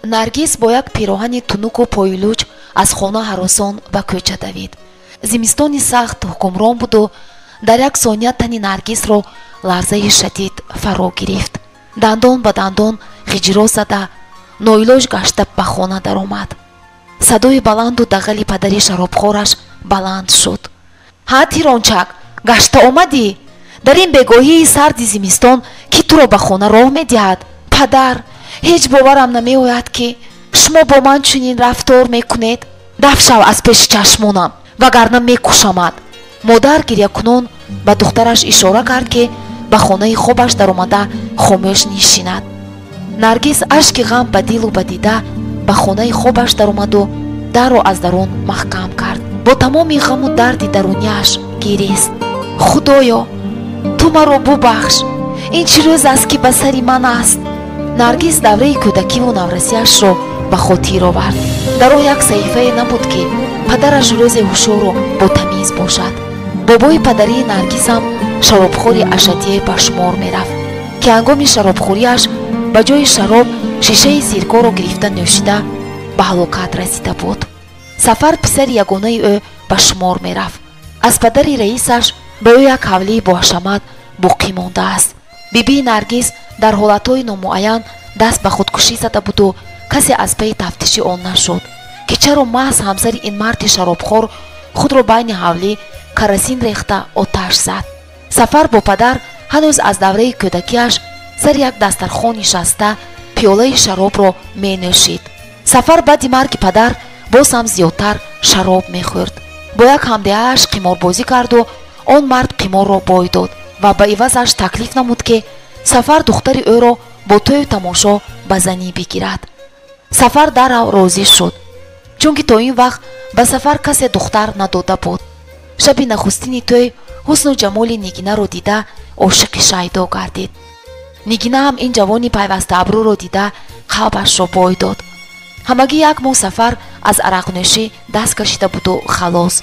Наргис бо як перохани тунуку пойилуч аз хона харосон ба куча давид. Зимистони сахт хукмрон буду дар як сония тани Наргисро ларзаи шадид фаро гирифт. Дандон ба дандон гичиррос зада ноилоч гашта ба хона даромад. садои баланду дағали падари шаробхораш баланд шуд. ҳа тирончак, гашта омадӣ? дар ин бегоҳии сарди зимистон ки туро ба хона роҳ медиҳад? падар, ҳеҷ боварам намеояд ки шумо бо ман чунин рафтор мекунед. дафт шав аз пеши чашмонам, вагарна мекушамад. модар гирьякунон ба духтараш ишора кард ки ба хонаи хобаш даромада хомӯш нишинад. наргис ашки ғам ба дилу ба дида ба хонаи хобаш даромаду дарро аз дарун маҳкам кард. бо тамоми ғаму дарди дарунияш гирист: худоё, ту маро бубахш, ин чӣ рӯз аст ки ба сари ман аст? наргис давраи кӯдакиву наврасиашро ба хотир овард. дар он як саҳифае набуд ки падараш рӯзе ҳушёру ботамиз бошад. бобои падарии наргисам шаробхори ашадие ба шумор мерафт ки ҳангоми шаробхориаш ба ҷои шароб шишаи сиркоро гирифта нӯшида ба ҳалокат расида буд. сафар писари ягонаи ӯ ба шумор мерафт. аз падари раисаш ба ӯ як ҳавлии боҳашамат боқӣ мондааст. бибии наргис дар ҳолатҳои номуайян даст ба худкушӣ зада буду касе аз паи тафтиши он нашуд ки чаро маҳз ҳамсари ин марди шаробхор худро байни ҳавлӣ карасин рехта оташ зад. сафар бо падар ҳанӯз аз давраи кӯдакиаш сари як дастархон нишаста пиёлаи шаробро менӯшид. сафар баъди марги падар боз ҳам зиёдтар шароб мехӯрд. бо як ҳамдиҳааш қиморбозӣ карду он мард қиморро бой дод ва ба ивазаш таклиф намуд ки сафар духтари ӯро бо тӯю тамошо ба занӣ бигирад. сафар дарав розӣ шуд, чунки то ин вақт ба сафар касе духтар надода буд. шаби нахустини тӯй ҳусну ҷамоли нигинаро дида ошиқи шайдо гардид. нигина ҳам ин ҷавони пайвастаабрӯро дида қалбашро бой дод. ҳамагӣ як моҳ сафар аз арақнӯшӣ даст кашида буду халос.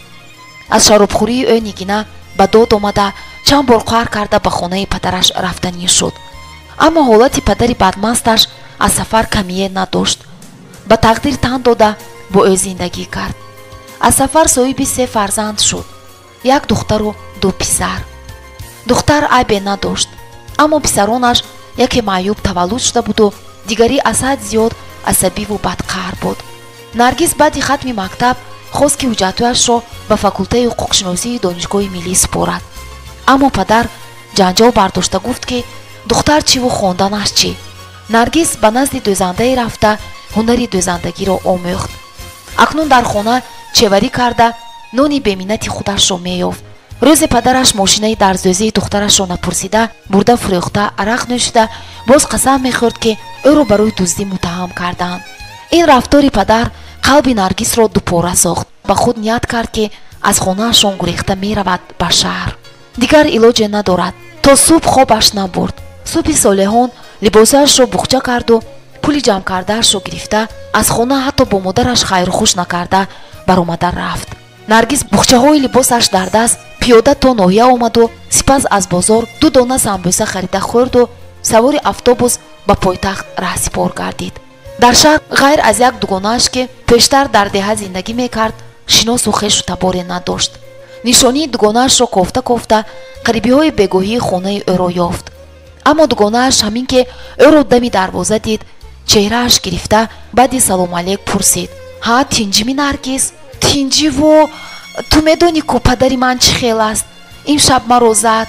аз шаробхӯрии ӯ нигина ба дод омада чанд бор қаҳр карда ба хонаи падараш рафтанӣ шуд. аммо ҳолати падари бадмасташ аз сафар камие надошт. ба тақдир тан дода бо ӯ зиндагӣ кард. аз сафар соҳиби 3 фарзанд шуд, як духтару 2 писар. духтар айбе надошт, аммо писаронаш яке маъюб таваллуд шуда буду дигари аз ҳад зиёд асабиву бадқаҳр буд. наргис баъди хатми мактаб хост ки ҳуҷҷатҳояшро ба факултаи ҳуқуқшиносии донишгоҳи миллӣ супорад. аммо падар ҷанҷол бардошта гуфт ки духтар чиву хонданаш чӣ? наргис ба назди дӯзандае рафта ҳунари дӯзандагиро омӯхт. акнун дар хона чеварӣ карда нони беминнати худашро меёфт. рӯзе падараш мошинаи дарздӯзии духтарашро напурсида бурда фурӯхта арақ нӯшида боз қасам мехӯрд ки ӯро барои дуздӣ муттаҳам кардаанд. ин рафтори падар қалби наргисро дупора сохт. ба худ ният кард ки аз хонаашон гурехта меравад ба шаҳр. дигар илоҷе надорад. то субҳ хобаш набурд. субҳи солеҳон либосаашро бухча карду пули ҷамъкардаашро гирифта аз хона ҳатто бо модараш хайрухуш накарда баромада рафт. наргис бухчаҳои либосаш дар даст пиёда то ноҳия омаду сипас аз бозор 2 дона самбӯса харида хӯрду савори автобус ба пойтахт раҳсипор гардид. дар шаҳр ғайр аз як дугонааш ки пештар дар деҳа зиндагӣ мекард шиносу хешу таборе надошт. нишонии дугонаашро кофта кофта қарибиҳои бегоҳии хонаи ӯро ёфт. аммо дугонааш ҳамин ки ӯро дами дарвоза дид чеҳрааш гирифта баъди салому алейк пурсид: ҳа тинҷимӣ наргис? тинҷиву ту медонӣ ку падари ман чӣ хел аст? имшаб маро зад.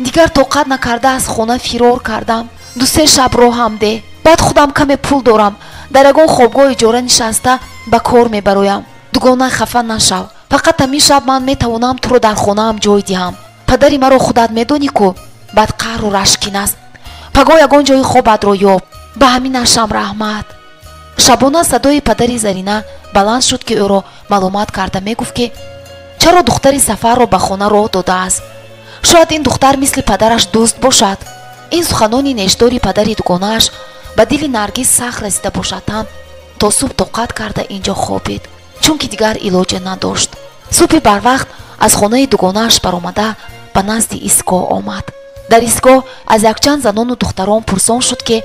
дигар тоқат накарда аз хона фирор кардам. 2-3 шаб роҳам де. баъд худам каме пул дорам. дар ягон хобгоҳ иҷора нишаста ба кор мебароям. дугона хафа нашав. фақат ҳамин шаб ман метавонам туро дар хонаам ҷой диҳам. падари маро худат медонӣ ку бадқаҳру рашкин аст. пагоҳ ягон ҷои хобатро ёб. ба ҳаминашам раҳмат. шабона садои падари зарина баланд шуд ки ӯро маълумат карда мегуфт ки чаро духтари сафарро ба хона роҳ додааст. шояд ин духтар мисли падараш дӯст бошад. ин суханони нештори падари дугонааш ба дили наргис сахт расида бошад ҳам то субҳ тоқат карда инҷо хобид, чунки дигар илоҷе надошт. субҳи барвақт аз хонаи дугонааш баромада ба назди истгоҳ омад. дар истгоҳ аз якчанд занону духтарон пурсон шуд ки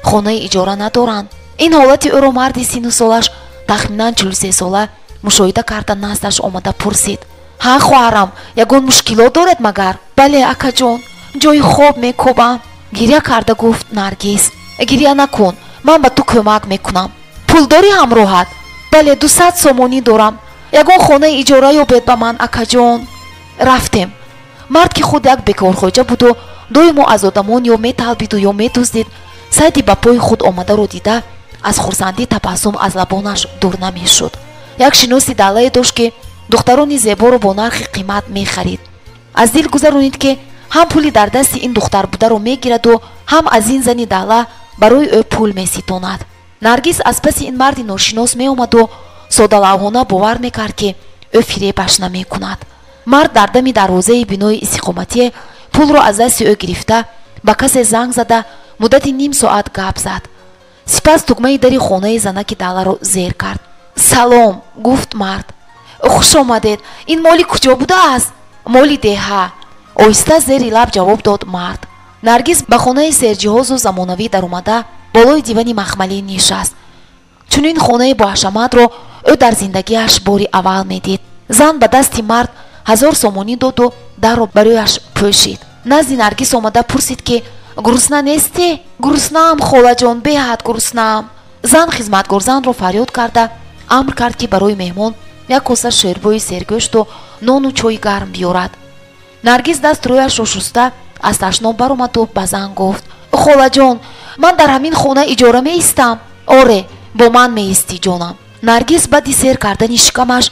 хонаи иҷора надоранд. ин ҳолати ӯро марди сину солаш тахминан 43 сола мушоҳида карда наздаш омада пурсид: ҳа хоҳарам, ягон мушкилот доред магар? Бале акаҷон, ҷои хоб мекобам. гирья карда гуфт Наргис: гирья накун, ман ба ту кӯмак мекунам. пул дорӣ ҳамроҳат? Бале 200 сомонӣ дорам. ягон хонаи иҷора ёбед ба ман акаҷон. рафтем. мард ки худ як бекорхоҷа буду доимо аз одамон ё металбиду ё медуздид, сайди ба пои худ омадаро дида аз хурсандӣ табассум аз лабонаш дур намешуд. як шиноси далае дошт ки духтарони зеборо бо нархи қимат мехарид. аз дил гузаронид ки ҳам пули дар дасти ин духтар бударо мегираду ҳам аз ин зани дала барои ӯ пул меситонад. Наргис аз паси ин марди ношинос меомаду содалавҳона бовар мекард ки ӯ фиребаш намекунад. мард дар дами дарвозаи бинои истиқоматие пулро аз дасти ӯ гирифта ба касе занг зада муддати ним соат гап зад. сипас тугмаи дари хонаи занаки даларо зер кард. салом, гуфт мард. хуш омадед. ин моли куҷо будааст? моли деҳа, оҳиста зери лаб ҷавоб дод мард. Наргис ба хонаи серҷиҳозу замонавӣ даромада болои дивани махмалӣ нишаст. чунин хонаи боҳашаматро ӯ дар зиндагиаш бори аввал медид. зан ба дасти мард 1000 сомонӣ доду дарро барояш пӯшид. назди Наргис омада пурсид ки гурусна нестӣ? гуруснаам холаҷон, беҳад гуруснаам. зан хизматгорзанро фарёд карда амр кард ки барои меҳмон як коса шербои сергӯшту нону чойи гарм биёрад. Наргис даст рӯяшро шуста аз ташном баромаду ба зан гуфт: холаҷон, ман дар ҳамин хона иҷора меистам? оре, бо ман меистӣ ҷонам. Наргис баъди сер кардани шикамаш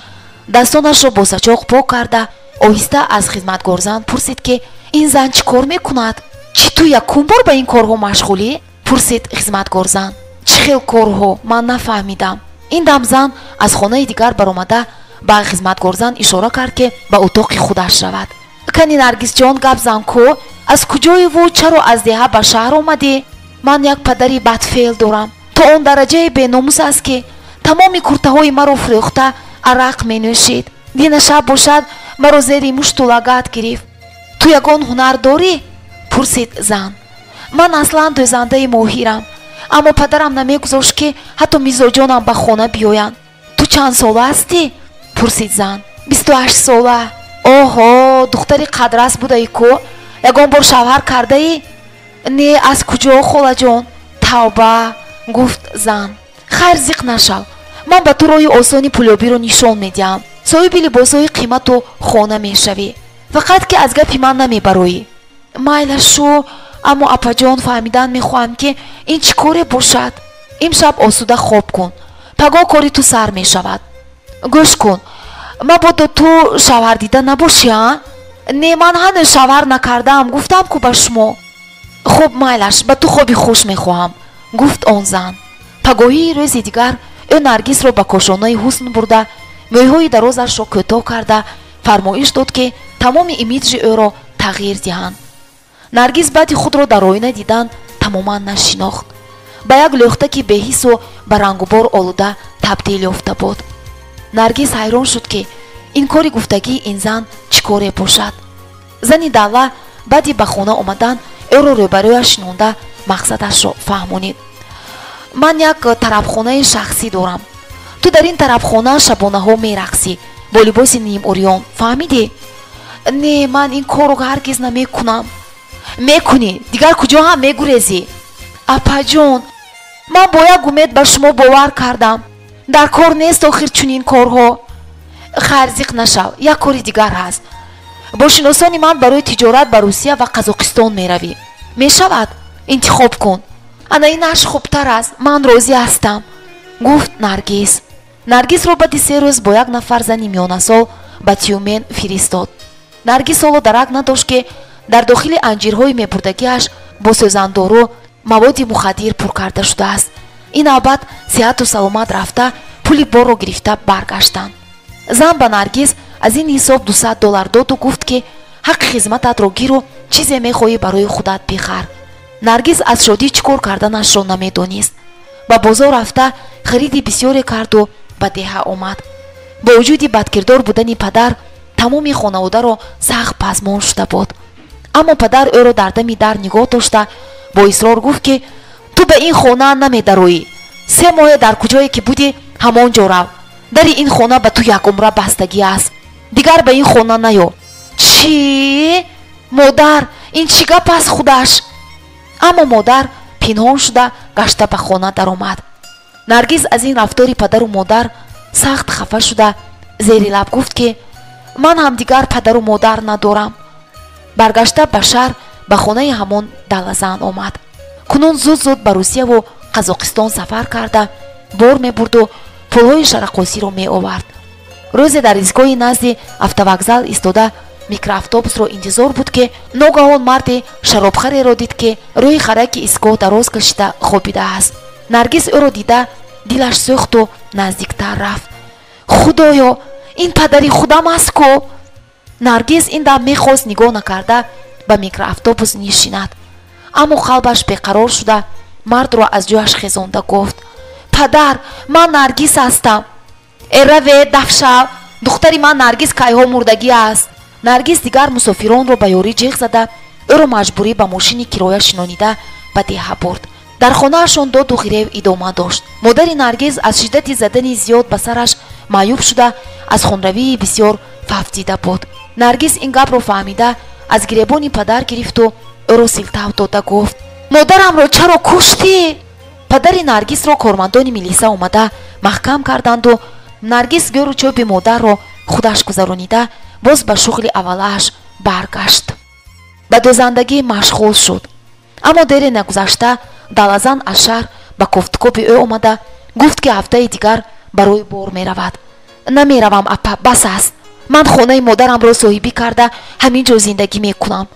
дастонашро бо сачоқ пок карда оҳиста аз хизматгорзан пурсид ки ин зан чӣ кор мекунад? чӣ ту якум бор ба ин корҳо машғулӣ? пурсид хизматгорзан. чӣ хел корҳо? ман нафаҳмидам. ин дам зан аз хонаи дигар баромада ба хизматгорзан ишора кард ки ба утоқи худаш равад. кани Наргисҷон, гап зан ку? аз куҷоиву чаро аз деҳа ба шаҳр омадӣ? ман як падари бадфеъл дорам. то он дараҷаи беномус аст ки тамоми куртаҳои маро фурӯхта арақ менӯшид. дина шаб бошад маро зери мушту лагат гирифт. ту ягон ҳунар дорӣ? пурсид зан. ман аслан дӯзандаи моҳирам, аммо падарам намегузошт ки ҳатто мизоҷонам ба хона биёянд. ту чанд сола ҳастӣ? пурсид зан. 28 сола. оҳо, духтари қадрас будаи ку? ягон бор шавҳар кардаӣ? не, аз куҷо холаҷон? тавба, гуфт зан. хайр, зиқ нашав. ман ба ту роҳи осони пулёбиро нишон медиҳам. соҳиби либосҳои қимату хона мешавӣ. фақат ки аз гапи ман намебароӣ. майла шу, аммо апаҷон, фаҳмидан мехоҳам ки ин чӣ коре бошад. имшаб осуда хоб кун, пагоҳ кори ту сар мешавад. гӯш кун, мабодо ту шавҳар дида набошӣ? не, ман ҳанӯз шавҳар накардаам, гуфтам ку ба шумо. хуб, майлаш, ба ту хоби хуш мехоҳам, гуфт он зан. пагоҳии рӯзи дигар ӯ Наргисро ба кошонаи ҳусн бурда мӯйҳои дарозашро кӯтоҳ карда фармоиш дод ки тамоми имиджи ӯро тағйир диҳанд. Наргис баъди худро дар оина дидан тамоман нашинохт. ба як лӯхтаки беҳису ба рангубор олуда табдил ёфта буд. Наргис ҳайрон шуд ки ин кори гуфтагии ин зан чӣ коре бошад. зани дала баъди ба хона омадан ӯро рӯбарӯяш шинонда мақсадашро фаҳмонид. ман як тарабхонаи шахсӣ дорам. ту дар ин тарабхона шабонаҳо мерақсӣ бо либоси нимӯриён, фаҳмидӣ? не, ман ин корро ҳаргиз намекунам. мекунӣ, дигар куҷо ҳам мегурезӣ. апаҷон, ман бо як умед ба шумо бовар кардам. дар кор нест охир чунин корҳо. хайр, зиқ нашав, як кори дигар ҳаст. бо шиносони ман барои тиҷорат ба Русия ва Қазоқистон меравӣ. мешавад? интихоб кун. ана инаш хубтар аст. ман розӣ ҳастам, гуфт Наргис. Наргисро баъди 3 рӯз бо як нафар зани миёнасол ба Тюмен фиристод. Наргис ҳоло дарак надошт ки дар дохили анҷирҳои мебурдагиаш бо сӯзандору маводи мухаддир пур карда шудааст. ин албат сеҳату саломат рафта пули борро гирифта баргаштанд. зан ба Наргис аз ин ҳисоб $200 доду гуфт ки ҳаққи хизмататро гиру чизе мехоҳӣ барои худат бихар. Наргис аз шодӣ чӣ кор карданашро намедонист. ба бозор рафта хариди бисёре карду ба деҳа омад. бо вуҷуди бадкирдор будани падар тамоми хонаводаро сахт пазмон шуда буд. аммо падар ӯро дар дами дар нигоҳ дошта бо исрор гуфт ки ту ба ин хона намедароӣ. 3 моҳе дар куҷое ки будӣ ҳамон ҷо рав. дари ин хона ба ту якумра бастагӣ аст. дигар ба ин хона наё. чӣ? модар, ин чӣ гап аст худаш? аммо модар пинҳон шуда гашта ба хона даромад. наргиз аз ин рафтори падару модар сахт хафа шуда зери лаб гуфт ки ман ҳам дигар падару модар надорам. баргашта ба шаҳр ба хонаи ҳамон далазан омад. кунун зуд ба русияву қазоқистон сафар карда бор мебурду пулҳои шарақосиро меовард. рӯзе дар истгоҳи назди автовокзал истода микроавтобусро интизор буд ки ногаҳон марди шаробхареро дид ки рӯи хараки истгоҳ дароз кашида хобидааст. наргиз ӯро дида дилаш сӯхту наздиктар рафт. худоё, ин падари худам аст ку? наргиз ин дам мехост нигоҳ накарда ба микроавтобус нишинад, аммо қалбаш беқарор шуда мардро аз ҷояш хезонда гуфт: падар, ман наргиз ҳастам. эраве дафшав, духтари ман наргиз кайҳо мурдагӣ аст. наргиз дигар мусофиронро ба ёрӣ ҷиғ зада ӯро маҷбурӣ ба мошини кироя шинонида ба деҳа бурд. дар хонаашон доду ғирев идома дошт. модари наргиз аз шиддати задани зиёд ба сараш маъюб шуда аз хунравии бисёр фавтида буд. наргиз ин гапро фаҳмида аз гиребони падар гирифту ӯро силтав дода гуфт: модарамро чаро куштӣ? падари наргизро кормандони милиса омада маҳкам карданду наргиз гӯру чӯби модарро худаш гузаронида боз ба шуғли аввалааш баргашт. ба дӯзандагӣ машғул шуд. аммо дере нагузашта далазан аз шаҳр ба кофткоби ӯ омада гуфт ки ҳафтаи дигар барои бор меравад. намеравам апа, бас аст. ман хонаи модарамро соҳибӣ карда ҳамин ҷо зиндагӣ мекунам.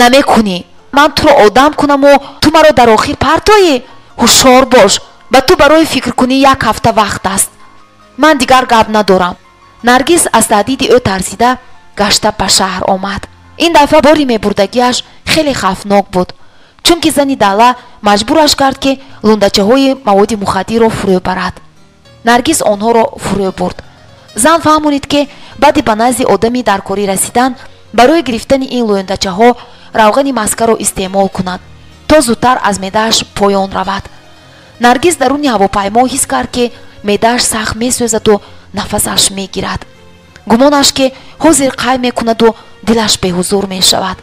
намекунӣ? ман туро одам кунаму ту маро дар охир партоӣ? ҳушёр бош, ба ту барои фикркунӣ 1 ҳафта вақт аст. ман дигар гап надорам. наргиз аз таҳдиди ӯ тарсида гашта ба шаҳр омад. ин дафъа бори мебурдагиаш хеле хавфнок буд, чунки зани дала маҷбураш кард ки лундачаҳои маводи мухаддирро фурӯ барад. наргиз онҳоро фурӯ бурд. зан фаҳмонид ки баъди ба назди одами дар корӣ расидан барои гирифтани ин лундачаҳо равғани маскаро истеъмол кунад, то зудтар аз меъдааш поён равад. наргиз даруни ҳавопаймо ҳис кард ки меъдааш сахт месӯзаду нафасаш мегирад. гумонаш ки ҳозир қай мекунаду дилаш беҳузур мешавад.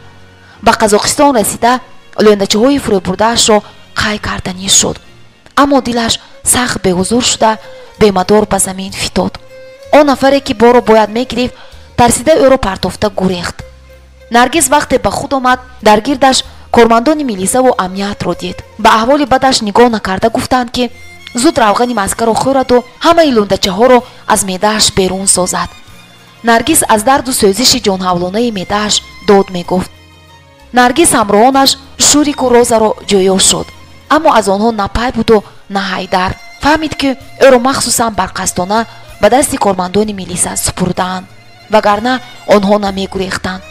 ба қазоқистон расида лӯндачаҳои фурӯбурдаашро қай карданӣ шуд, аммо дилаш сахт беҳузур шуда бемадор ба замин фитод. он нафаре ки борро бояд мегирифт тарсида ӯро партофта гурехт. наргиз вақте ба худ омад, дар гирдаш кормандони милисаву амниятро дид. ба аҳволи бадаш нигоҳ накарда гуфтанд ки зуд равғани маскаро хӯраду ҳамаи лундачаҳоро аз меъдааш берун созад. наргиз аз дарду сӯзиши ҷонҳавлонаи меъдааш дод мегуфт. наргиз ҳамроҳонаш шурику розаро ҷӯё шуд, аммо аз онҳо на пай буду на ҳайдар. фаҳмид ки ӯро махсусан барқасдона ба дасти кормандони милиса супурдаанд, вагарна онҳо намегурехтанд.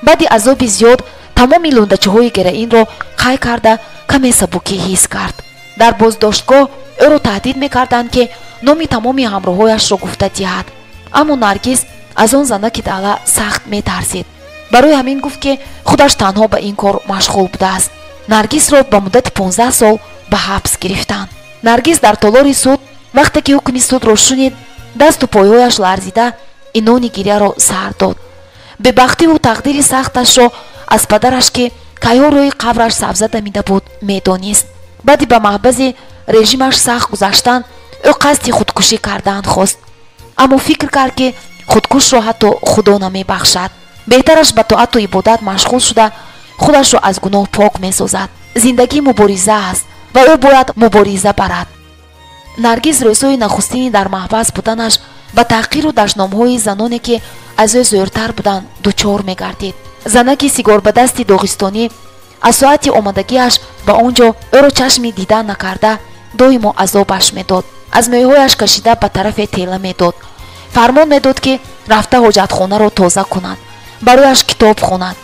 баъди азоби зиёд тамоми лундачаҳои героинро қай карда каме сабукӣ ҳис кард. дар боздоштгоҳ ӯро таҳдид мекарданд ки номи тамоми ҳамроҳояшро гуфта диҳад, аммо наргиз аз он занаки дала сахт метарсид. барои ҳамин гуфт ки худаш танҳо ба ин кор машғул будааст. наргизро ба муддати 15 сол ба ҳабс гирифтанд. наргиз дар толори суд вақте ки ҳукми судро шунид, дасту пойҳояш ларзида инони гирияро сар дод. бебахтиву тақдири сахташро аз падараш ки кайҳо рӯи қабраш сабза дамида буд медонист. баъди ба маҳбази режимаш сахт гузаштан ӯ қасди худкушӣ кардан хост, аммо фикр кард ки худкушро ҳатто худо намебахшад. беҳтараш ба тоату ибодат машғул шуда худашро аз гуноҳ пок месозад. зиндагӣ мубориза аст ва ӯ бояд мубориза барад. наргиз рӯзҳои нахустини дар маҳбас буданаш ба таҳқиру дашномҳои заноне ки аз ӯ зӯртар буданд дучор мегардид. занаки сигорбадасти доғистонӣ аз соати омадагиаш ба он ҷо ӯро чашми дидан накарда доимо азобаш медод. аз мӯйҳояш кашида ба тарафе тела медод. фармон медод ки рафта ҳоҷатхонаро тоза кунад, барояш китоб хонад.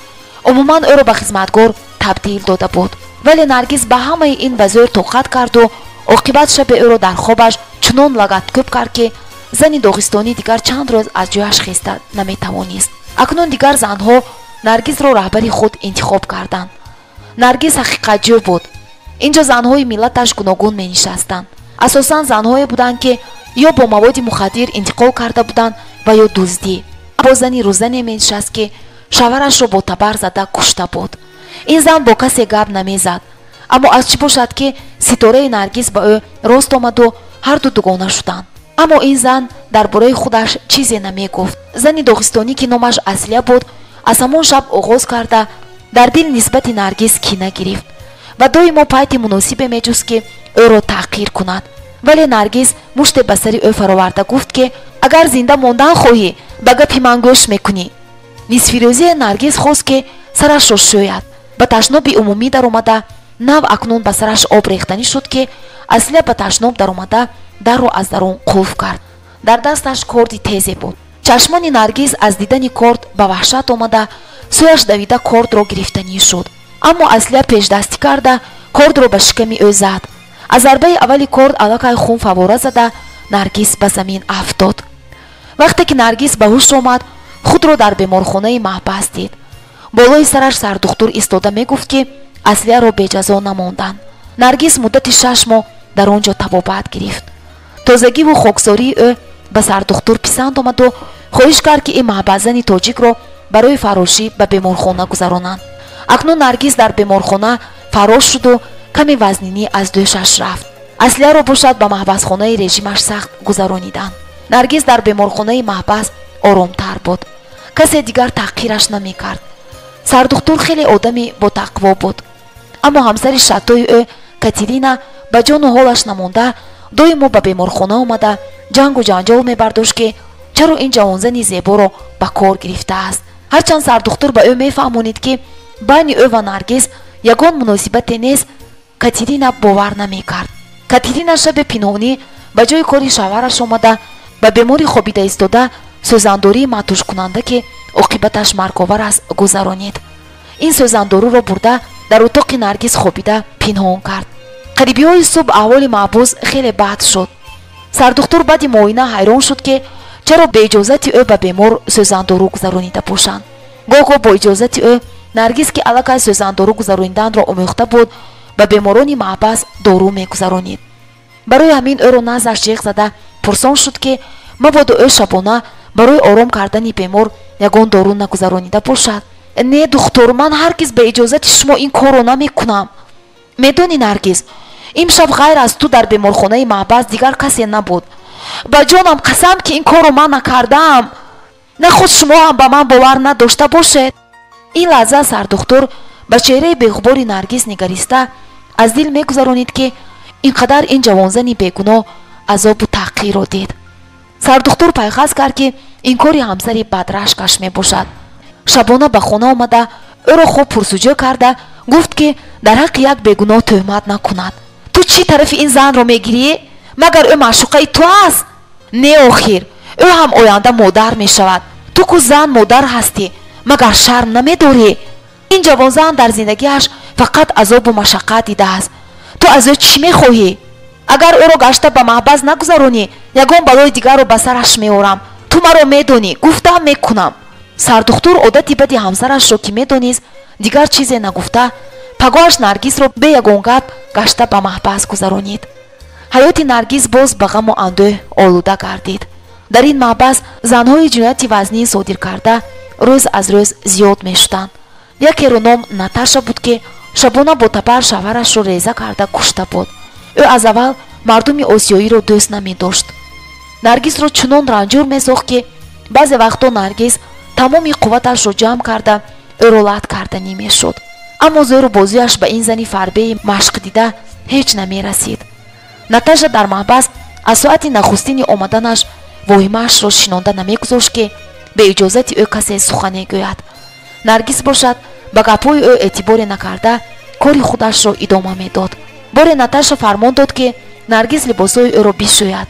умуман ӯро ба хизматгор табдил дода буд. вале наргиз ба ҳамаи ин ба зӯр тоқат карду оқибат шабе ӯро дар хобаш чунон лагаткӯб кард ки зани доғистонӣ дигар чанд рӯз аз ҷояш хеста наметавонист. акнун дигар занҳо наргизро раҳбари худ интихоб карданд. наргиз ҳақиқатҷӯ буд. ин ҷо занҳои миллаташ гуногун менишастанд. асосан занҳое буданд ки ё бо маводи мухаддир интиқол карда буданд ва ё дуздӣ. бо зани рӯзане менишаст ки шаварашро бо табар зада кушта буд. ин зан бо касе гап намезад. аммо аз чӣ бошад ки ситораи Наргис ба ӯ рост омаду ҳарду дугона шуданд. аммо ин зан дар бораи худаш чизе намегуфт. зани доғистонӣ ки номаш Аслия буд, аз ҳамон шаб оғоз карда дар дил нисбати Наргис кина гирифт ва доимо пайти муносибе меҷуст ки ӯро таҳқир кунад. вале Наргис муште ба сари ӯ фароварда гуфт ки агар зинда мондан хоҳӣ ба гапи ман гӯш мекунӣ. нисфирӯзия Наргис хост ки сарашро шӯяд. ба ташноби умумӣ даромада нав акнун ба сараш об рехтанӣ шуд ки Аслия ба ташноб даромада дарро аз дарун қулф кард. дар дасташ корди тезе буд. чашмони Наргис аз дидани корд ба ваҳшат омада сӯяш давида кордро гирифтанӣ шуд. аммо Аслия пешдастӣ карда кордро ба шиками ӯ зад. аз зарбаи аввали корд аллакай хун фавора зада Наргис ба замин афтод. вақте ки Наргис ба ҳуш омад, худро дар беморхонаи маҳбас дид. болои сараш сардухтур истода мегуфт ки Аслияро беҷазо намонданд. Наргис муддати 6 моҳ дар он ҷо табобат гирифт. тозагиву хоксории ӯ ба сардухтур писанд омаду хоҳиш кард ки ин маҳбазани тоҷикро барои фарошӣ ба беморхона гузаронанд. акнун Наргис дар беморхона фарош шуду каме вазнинӣ аз дӯшаш рафт. Аслияро бошад ба маҳбасхонаи режимаш сахт гузарониданд. Наргис дар беморхонаи маҳбас оромтар буд. касе дигар таҳқираш намекард. сардухтур хеле одами ботақво буд. аммо ҳамсари шатои ӯ Катерина ба ҷону ҳолаш намонда доимо ба беморхона омада ҷангу ҷанҷол мебардошт ки чаро ин ҷавонзани зеборо ба кор гирифтааст. ҳарчанд сардухтур ба ӯ мефаҳмонид ки байни ӯ ва Наргис ягон муносибате нест, Катерина бовар намекард. Катерина шаби пинҳонӣ ба ҷои кори шавараш омада ба бемори хобида истода сӯзандории матушкунанда ки оқибаташ марговар аст гузаронид. ин сӯзандоруро бурда дар утоқи Наргис хобида пинҳон кард. қарибиҳои субҳ аҳволи маҳбус хеле бад шуд. сардухтур баъди муоина ҳайрон шуд ки чаро бе иҷозати ӯ ба бемор сӯзандору гузаронида бошанд. гоҳ-гоҳ бо иҷозати ӯ Наргис ки аллакай сӯзандору гузарониданро омӯхта буд, ба беморони маҳбас дору мегузаронид. барои ҳамин ӯро наздаш ҷиғ зада пурсон шуд ки мабодо ӯ шабона барои ором кардани бемор ягон дору нагузаронида бошад. не духтур, ман ҳаргиз ба иҷозати шумо ин корро намекунам. медонӣ Наргис, имшаб ғайр аз ту дар беморхонаи маҳбас дигар касе набуд. ба ҷонам қасам ки ин корро ман накардаам. нахуд шумо ҳам ба ман бовар надошта бошед. ин лаҳза сардухтур ба чеҳраи беғубори Наргис нигариста аз дил мегузаронид ки ин қадар ин ҷавонзани бегуноҳ азобу таҳқирро дид. сардухтур пайхас кард ки ин кори ҳамсари бадрашкаш мебошад. шабона ба хона омада ӯро хуб пурсуҷӯ карда гуфт ки дар ҳаққи як бегуноҳ тӯҳмат накунад. ту чӣ тарафи ин занро мегирӣ? магар ӯ маъшуқаи ту аст? не охир, ӯ ҳам оянда модар мешавад. ту ку зан модар ҳастӣ, магар шарм намедорӣ? ин ҷавонзан дар зиндагиаш фақат азобу машаққат дидааст. ту аз ӯ чӣ мехоҳӣ? агар ӯро гашта ба маҳбас нагузаронӣ, ягон балои дигарро ба сараш меорам. ту маро медонӣ, гуфтам мекунам. сардухтур одати бади ҳамсарашро ки медонист, дигар чизе нагуфта, пагоаш Наргисро бе ягон гап гашта ба маҳбас гузаронид. ҳаёти Наргис боз ба ғаму андӯҳ олуда гардид. дар ин маҳбас занҳои ҷинояти вазнӣ содир карда рӯз аз рӯз зиёд мешуданд. якеро ном Наташа буд ки шабона бо табар шаварашро реза карда кушта буд. ӯ аз аввал мардуми осиёиро дӯст намедошт. Наргисро чунон ранҷур месохт ки баъзе вақтҳо Наргис тамоми қувваташро ҷамъ карда ӯро лад карданӣ мешуд. аммо зӯру бозуяш ба ин зани фарбеи машқдида ҳеҷ намерасид. Наташа дар маҳбас аз соати нахустини омаданаш воҳимаашро шинонда намегузошт ки бе иҷозати ӯ касе сухане гӯяд. Наргис бошад ба гапҳои ӯ эътиборе накарда кори худашро идома медод. боре Наташа фармон дод ки Наргис либосҳои ӯро бишӯяд.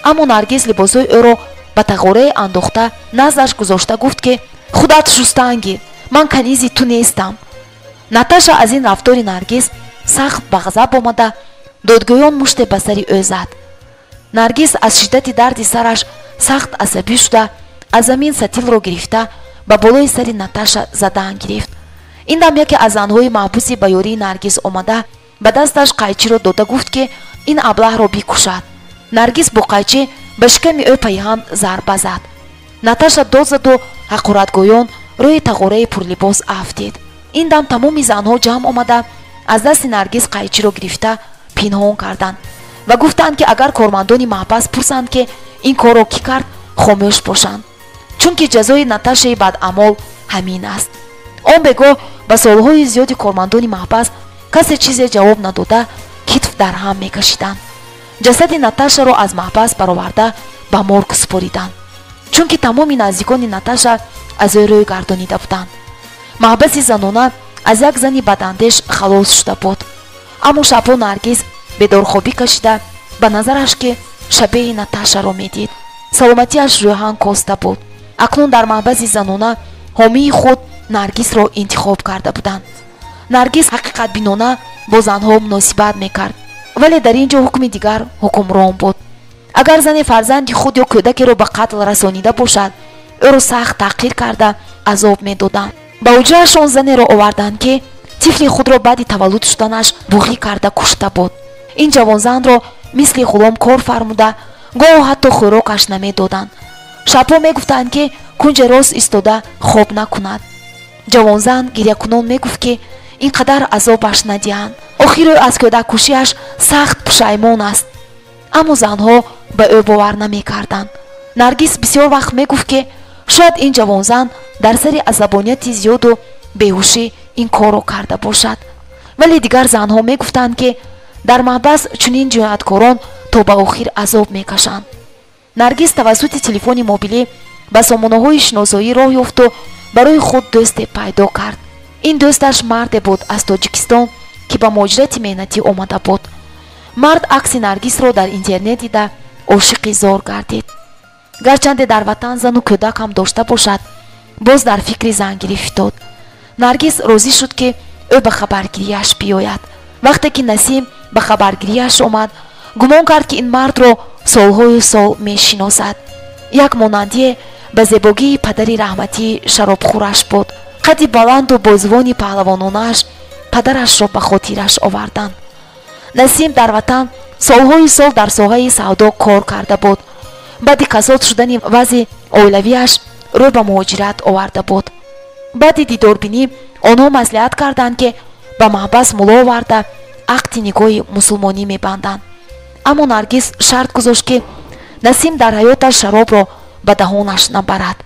аммо Наргис либосҳои ӯро ба тағорае андохта наздаш гузошта гуфт ки худат шустан гир, ман канизи ту нестам. Наташа аз ин рафтори Наргис сахт ба ғазаб омада додгӯён муште ба сари ӯ зад. Наргис аз шиддати дарди сараш сахт асабӣ шуда аз замин сатилро гирифта ба болои сари Наташа задан гирифт. ин дам яке аз занҳои маҳбуси ба ёрии Наргис омада ба дасташ қайчиро дода гуфт ки ин аблаҳро бикушад. Наргис бо қайчи ба шиками ӯ паиҳам зарба зад. Наташа дод заду ҳақоратгоён рӯи тағораи пурлибос афтид. ин дам тамоми занҳо ҷамъ омада аз дасти Наргис қайчиро гирифта пинҳон карданд ва гуфтанд ки агар кормандони маҳбас пурсанд ки ин корро кӣ кард, хомӯш бошанд, чунки ҷазои Наташаи бадаъмол ҳамин аст. он бегоҳ ба солҳои зиёди кормандони маҳбас касе чизе ҷавоб надода китф дар ҳам мекашиданд. ҷасади Наташаро аз маҳбас бароварда ба морг супориданд, чунки тамоми наздикони Наташа аз ӯ рӯй гардонида буданд. маҳбаси занона аз як зани бадандеш халос шуда буд. аммо шабҳо Наргис бедорхобӣ кашида ба назараш ки шабеҳи Наташаро медид. саломатиаш рӯҳан коста буд. акнун дар маҳбаси занона ҳомии худ Наргисро интихоб карда буданд. Наргис ҳақиқатбинона бо занҳо муносибат мекард, вале дар ин ҷо ҳукми дигар хукмрон буд. агар зане фарзанди худ ё кӯдакеро ба қатл расонида бошад, ӯро сахт таҳқир карда азоб медоданд. ба ҳуҷраашон занеро оварданд ки тифли худро баъди таваллуд шуданаш буғӣ карда кушта буд. ин ҷавонзанро мисли ғулом кор фармуда гоҳо ҳатто хӯрокаш намедоданд. шабҳо мегуфтанд ки кунҷи рост истода хоб накунад. ҷавонзан гирьякунон мегуфт ки ин қадар азобаш надиҳанд. охир ӯ аз кӯдаккушиаш сахт пушаймон аст. аммо занҳо ба ӯ бовар намекарданд. Наргис бисёр вақт мегуфт ки шояд ин ҷавонзан дар сари асабонияти зиёду беҳушӣ ин корро карда бошад. вале дигар занҳо мегуфтанд ки дар маҳбас чунин ҷинояткорон то ба охир азоб мекашанд. Наргис тавассути телефони мобилӣ ба сомонаҳои шиносоӣ роҳ ёфту барои худ дӯсте пайдо кард. ин дӯсташ марде буд аз Тоҷикистон ки ба муҳоҷирати меҳнатӣ омада буд. мард акси Наргисро дар интернет дида ошиқи зор гардид. гарчанде дар ватан зану кӯдак ҳам дошта бошад, боз дар фикри зан гирифтод. Наргис розӣ шуд ки ӯ ба хабаргирияш биёяд. вақте ки Насим ба хабаргирияш омад, гумон кард ки ин мардро солҳою сол мешиносад. як монандие ба зебогии падари раҳматии шаробхӯраш буд. қадди баланду бозувони паҳлавононааш падарашро ба хотираш оварданд. Насим дар ватан солҳои сол дар соҳаи савдо кор карда буд. баъди касод шудани вазъи оилавиаш рӯй ба муҳоҷират оварда буд. баъди дидорбинӣ онҳо маслиҳат карданд ки ба маҳбас мулло оварда ақди никоҳи мусулмонӣ мебанданд. аммо Наргис шарт гузошт ки Насим дар ҳаёташ шаробро ба даҳонаш набарад.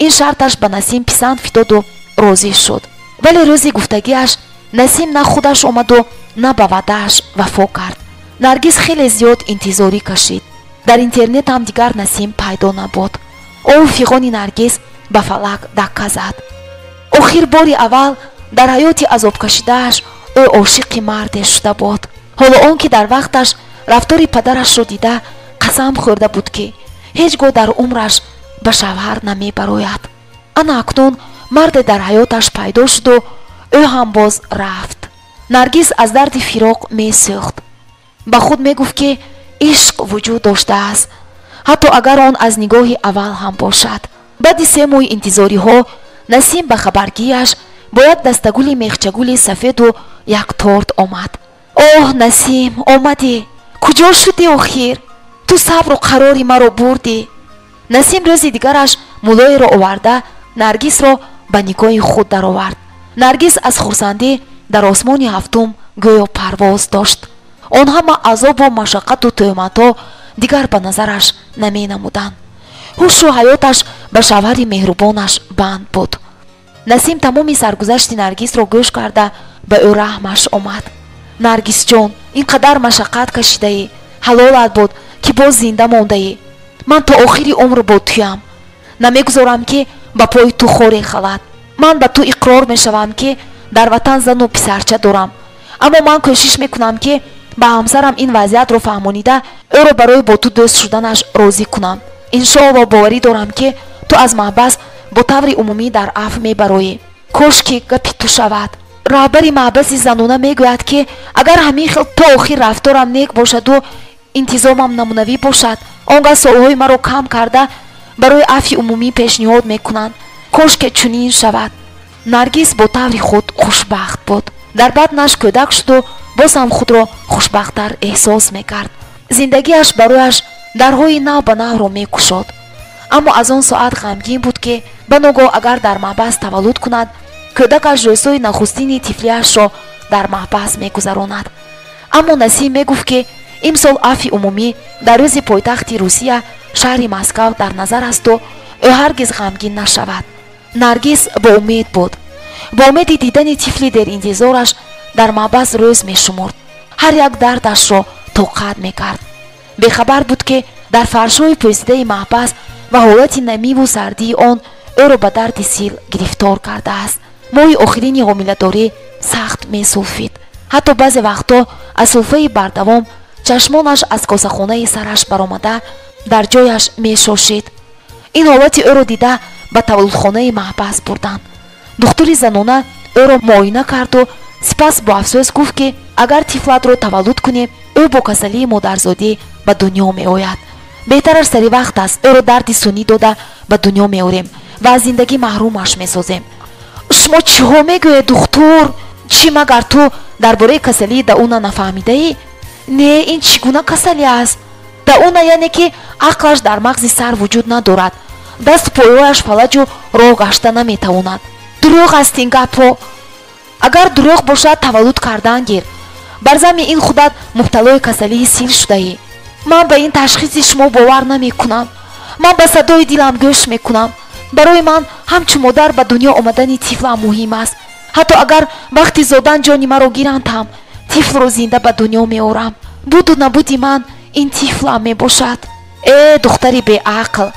ин шарташ ба Насим писанд фитоду розӣ шуд. вале рӯзи гуфтагиаш Насим на худаш омаду на ба ваъдааш вафо кард. Наргис хеле зиёд интизорӣ кашид. дар интернет ҳам дигар Насим пайдо набуд. ову фиғони Наргис ба фалак дакка зад. охир бори аввал дар ҳаёти азобкашидааш ӯ ошиқи марде шуда буд. ҳоло он ки дар вақташ рафтори падарашро дида қасам хӯрда буд ки ҳеҷ гоҳ дар умраш ба шавҳар намебарояд. ана акнун марде дар ҳаёташ пайдо шуду ӯ ҳам боз рафт. Наргис аз дарди фироқ месӯхт. ба худ мегуфт ки ишқ вуҷуд доштааст, ҳатто агар он аз нигоҳи аввал ҳам бошад. баъди 3 моҳи интизориҳо Насим ба хабаргирияш бо як дастагули мехчагули сафеду як торт омад. оҳ Насим, омадӣ! куҷо шудӣ охир? ту сабру қарори маро бурдӣ. Насим рӯзи дигараш муллоеро оварда Наргисро ба никоҳи худ даровард. Наргис аз хурсандӣ дар осмони ҳафтум гӯё парвоз дошт. он ҳама азобу машаққату тӯҳматҳо дигар ба назараш наменамуданд. ҳушу ҳаёташ ба шавҳари меҳрубонаш банд буд. Насим тамоми саргузашти Наргисро гӯш карда ба ӯ раҳмаш омад. Наргисҷон, ин қадар машаққат кашидаӣ, ҳалолат буд ки боз зинда мондаӣ. ман то охири умр бо туям. намегузорам ки ба пои ту хоре халад. ман ба ту иқрор мешавам ки дар ватан зану писарча дорам. аммо ман кӯшиш мекунам ки ба ҳамсарам ин вазъиятро фаҳмонида ӯро барои бо ту дӯст шуданаш розӣ кунам. иншоалло боварӣ дорам ки ту аз маҳбас бо таври умумӣ дар аф мебароӣ. кошки гапи ту шавад. раҳбари маҳбаси занона мегӯяд ки агар ҳамин хел то охир рафторам нек бошаду интизомам намунавӣ бошад, он гаҳ солҳои маро кам карда барои афи умумӣ пешниҳод мекунанд. кошке чунин шавад. Наргис бо таври худ хушбахт буд. дар баднаш кӯдак шуду боз ҳам худро хушбахттар эҳсос мекард. зиндагиаш барояш дарҳои нав ба навро мекушод. аммо аз он соат ғамгин буд ки ба ногоҳ агар дар маҳбас таваллуд кунад, кӯдакаш рӯзҳои нахустини тифлиашро дар маҳбас мегузаронад. аммо Насим мегуфт ки имсол афи умумӣ дар рӯзи пойтахти Русия шаҳри Москав дар назар асту ӯ ҳаргиз ғамгин нашавад. Наргис бо умед буд. бо умеди дидани тифли деринтизораш дар маҳбас рӯз мешумурд. ҳар як дардашро тоқат мекард. бехабар буд ки дар фаршҳои пӯсидаи маҳбас ва ҳолати намиву сардии он ӯро ба дарди сил гирифтор кардааст. моҳи охирини ҳомиладорӣ сахт месулфид. ҳатто баъзе вақтҳо аз сулфаи бардавом чашмонаш аз косахонаи сараш баромада дар ҷояш мешошид. ин ҳолати ӯро дида ба таваллудхонаи маҳбас бурданд. духтури занона ӯро муоина карду сипас бо афсӯс гуфт ки агар тифлатро таваллуд кунӣ, ӯ бо касалии модарзодӣ ба дунё меояд. беҳтараш сари вақт аст ӯро дарди сунӣ дода ба дунё меорем ва аз зиндагӣ маҳрумаш месозем. шумо чиҳо мегӯед духтур? чӣ магар ту дар бораи касалии дауна нафаҳмидаӣ? не, ин чӣ гуна касале аст? дауна яъне ки ақлаш дар мағзи сар вуҷуд надорад, дасту поёяш фалаҷу роҳ гашта наметавонад. дурӯғ аст ин гапҳо. агар дурӯғ бошад таваллуд кардан гир. бар замми ин худат мубталои касалии сил шудаӣ. ман ба ин ташхиси шумо бовар намекунам. ман ба садои дилам гӯш мекунам. барои ман ҳамчун модар ба дунё омадани тифлам муҳим аст. ҳатто агар вақти зодан ҷони маро гиранд ҳам, тифлро зинда ба дунё меорам. буду набуди ман ин тифлам мебошад. духтари беақл,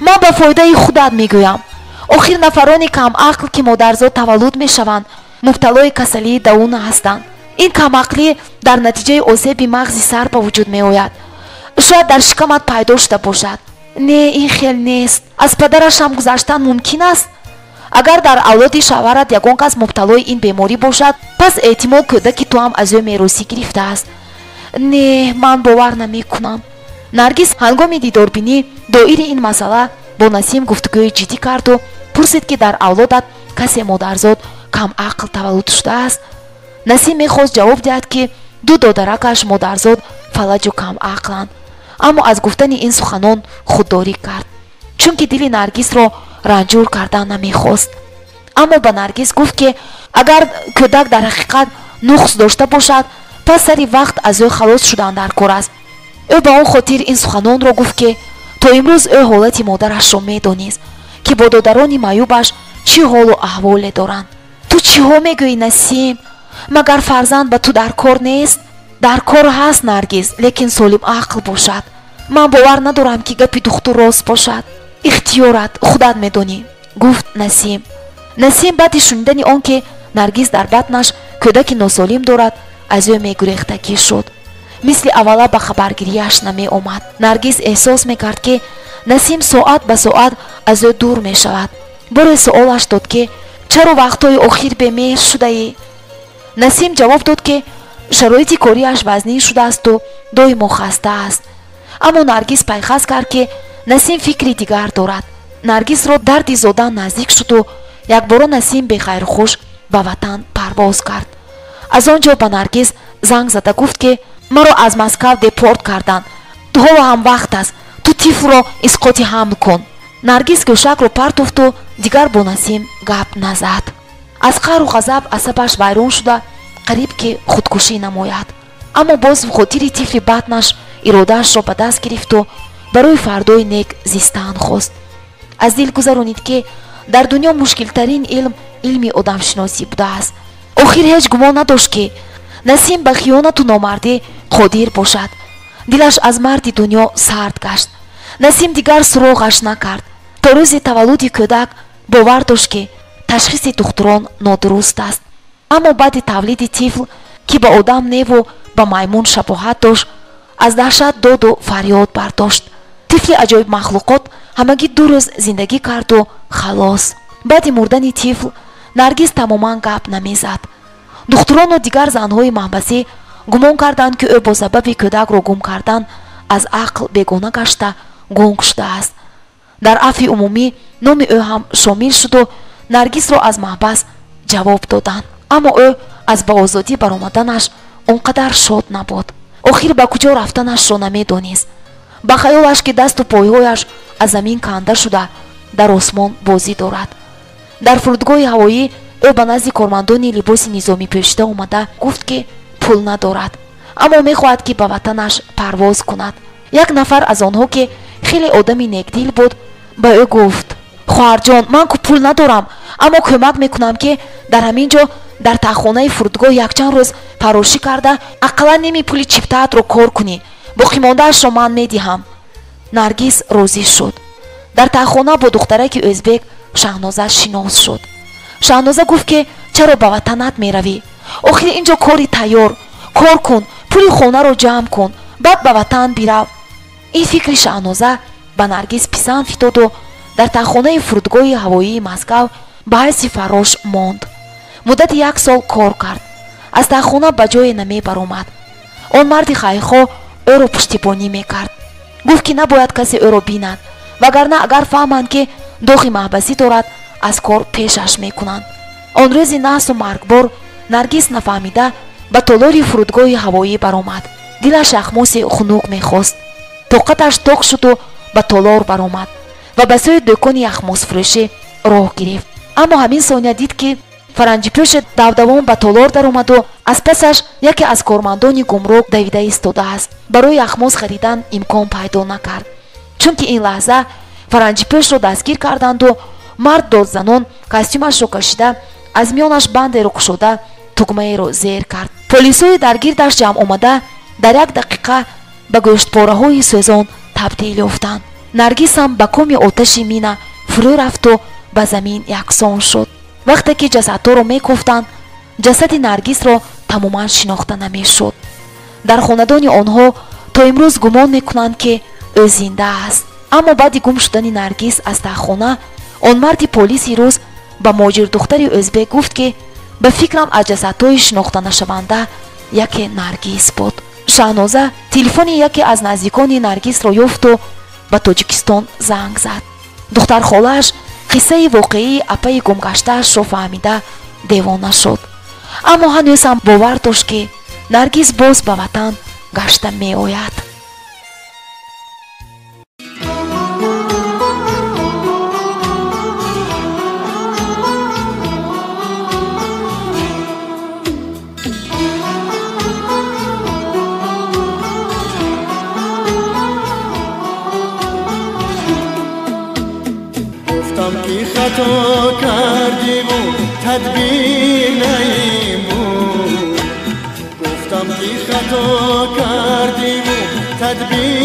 ман ба фоидаи худат мегӯям. охир нафарони камақл ки модарзод таваллуд мешаванд, мубталои касалии дауна ҳастанд. ин камақлӣ дар натиҷаи осеби мағзи сар ба вуҷуд меояд. шояд дар шикамат пайдо шуда бошад. не, ин хел нест. аз падарашам гузаштан мумкин аст. агар дар авлоди шавҳарат ягон кас мубталои ин беморӣ бошад, пас эҳтимол кӯдаки ту ҳам аз ӯ меросӣ гирифтааст. не, ман бовар намекунам. Наргис ҳангоми дидорбинӣ доири ин масъала бо Насим гуфтугӯи ҷиддӣ карду пурсид ки дар авлодат касе модарзод камақл таваллуд шудааст. Насим мехост ҷавоб диҳад ки ду додаракаш модарзод фалаҷу камақланд, аммо аз гуфтани ин суханон худдорӣ кард, чунки дили Наргисро ранҷур кардан намехост. аммо ба Наргис гуфт ки агар кӯдак дар ҳақиқат нуқс дошта бошад, пас сари вақт аз ӯ халос шудан дар кор аст. ӯ ба он хотир ин суханонро гуфт ки то имрӯз ӯ ҳолати модарашро медонист ки бо додарони маъюбаш чӣ ҳолу аҳволе доранд. ту чиҳо мегӯӣ Насим? магар фарзанд ба ту дар кор нест? дар кор ҳаст Наргис, лекин солим ақл бошад. ман бовар надорам ки гапи духтур рост бошад. ихтиёрат, худат медонӣ, гуфт Насим. Насим баъди шунидани он ки Наргис дар батнаш кӯдаки носолим дорад, аз ӯ мегурехтагӣ шуд. мисли аввала ба хабаргирияш намеомад. Наргис эҳсос мекард ки Насим соат ба соат аз ӯ дур мешавад. боре суолаш дод ки чаро вақтҳои охир бемеҳр шудаӣ? Насим ҷавоб дод ки шароити корияш вазнин шудаасту доимо хаста аст. аммо Наргис пайхас кард ки Насим фикри дигар дорад. Наргисро дарди зодан наздик шуду якбора Насим бехайрухуш ба ватан парвоз кард. аз он ҷо ба Наргис занг зада гуфт ки маро аз Москав депорт карданд. ҳоло ҳам вақт аст, ту тифлро исқоти ҳамл кун. Наргис гӯшакро партофту дигар бо Насим гап назад. аз қаҳру ғазаб асабаш вайрон шуда қариб ки худкушӣ намояд. аммо боз хотири тифли батнаш иродаашро ба даст гирифту барои фардои нек зистан хост. аз дил гузаронид ки дар дунё мушкилтарин илм илми одамшиносӣ будааст. охир ҳеҷ гумон надошт ки Насим ба хиёнату номардӣ қодир бошад. дилаш аз марди дунё сард гашт. Насим дигар суроғаш накард. то рӯзи таваллуди кӯдак бовар дошт ки ташхиси духтурон нодуруст аст. аммо баъди тавлиди тифл ки ба одам неву ба маймун шабоҳат дошт, аз даҳшат доду фарёд бардошт. тифли аҷоиб махлуқот ҳамагӣ 2 рӯз зиндагӣ карду халос. баъди мурдани тифл Наргис тамоман гап намезад. духтурону дигар занҳои маҳбасӣ гумон карданд ки ӯ бо сабаби кӯдакро гум кардан аз ақл бегона гашта гунг шудааст. дар афи умумӣ номи ӯ ҳам шомил шуду Наргисро аз маҳбас ҷавоб доданд. аммо ӯ аз ба озодӣ баромаданаш онқадар шод набуд. охир ба куҷо рафтанашро намедонист. ба хаёлаш ки дасту пойҳояш аз замин канда шуда дар осмон бозӣ дорад. дар фурудгоҳи ҳавоӣ ӯ ба назди кормандони либоси низомӣ пӯшида омада гуфт ки пул надорад, аммо мехоҳад ки ба ватанаш парвоз кунад. як нафар аз онҳо ки хеле одами некдил буд ба ӯ гуфт: хоҳарҷон, ман ку пул надорам, аммо кӯмак мекунам ки дар ҳамин ҷо дар таххонаи фурудгоҳ якчанд рӯз фарошӣ карда ақаллан ними пули чиптаатро кор кунӣ, боқимондаашро ман медиҳам. наргис розӣ шуд. дар таххона бо духтараки ӯзбек шаҳноза шинос шуд. шаҳноза гуфт ки чаро ба ватанат меравӣ? охир ин ҷо кори тайёр, кор кун, пули хонаро ҷамъ кун, баъд ба ватан бирав. ин фикри шаҳноза ба наргис писанд фитоду дар таххонаи фурудгоҳи ҳавоии Москав ба ҳайси фарош монд. муддати 1 сол кор кард. аз таххона ба ҷое намебаромад. он марди хайрхоҳ ӯро пуштибонӣ мекард. гуфт ки набояд касе ӯро бинад, вагарна агар фаҳманд ки дохи маҳбасӣ дорад, аз кор пешаш мекунанд. он рӯзи наҳсу маргбор наргис нафаҳмида ба толори фурудгоҳи ҳавоӣ баромад. дилаш яхмоси хунук мехост. тоқаташ тоқ шуду ба толор баромад ва ба сӯи дӯкони яхмосфурӯшӣ роҳ гирифт. аммо ҳамин сония дид ки фаранҷипӯши давдавон ба толор даромаду аз пасаш яке аз кормандони гумрук давида истодааст. барои яхмос харидан имкон пайдо накард. чунки ин лаҳза фаранҷипӯшро дастгир карданду мард додзанон костюмашро кашида аз миёнаш бандеро кушода тугмаеро зер кард. полисои дар гирдаш ҷамъ омада дар 1 дақиқа ба гӯштпораҳои сӯзон табдил ёфтанд. наргисам ба коми оташи мина фурӯ рафту ба замин яксон шуд. вақте ки ҷасадҳоро мекуфтанд, ҷасади наргисро тамоман шинохта намешуд. дар хонадони онҳо то имрӯз гумон мекунанд ки ӯ зинда аст. аммо баъди гум шудани наргис аз таххона, он марди полиси рӯз ба моҷирдухтари ӯзбек гуфт ки ба фикрам аз ҷасадҳои шинохтанашаванда яке наргис буд. шаҳноза телефони яке аз наздикони наргисро ёфту ба тоҷикистон занг зад. духтархолааш қиссаи вокеии апаи гумгаштаашро фаҳмида девона шуд. аммо ҳанӯзам бовар дошт ки наргис боз ба ватан гашта меояд. خطا کردیم و تدبیر نیمون. گفتم که خطا کردیم و تدبیر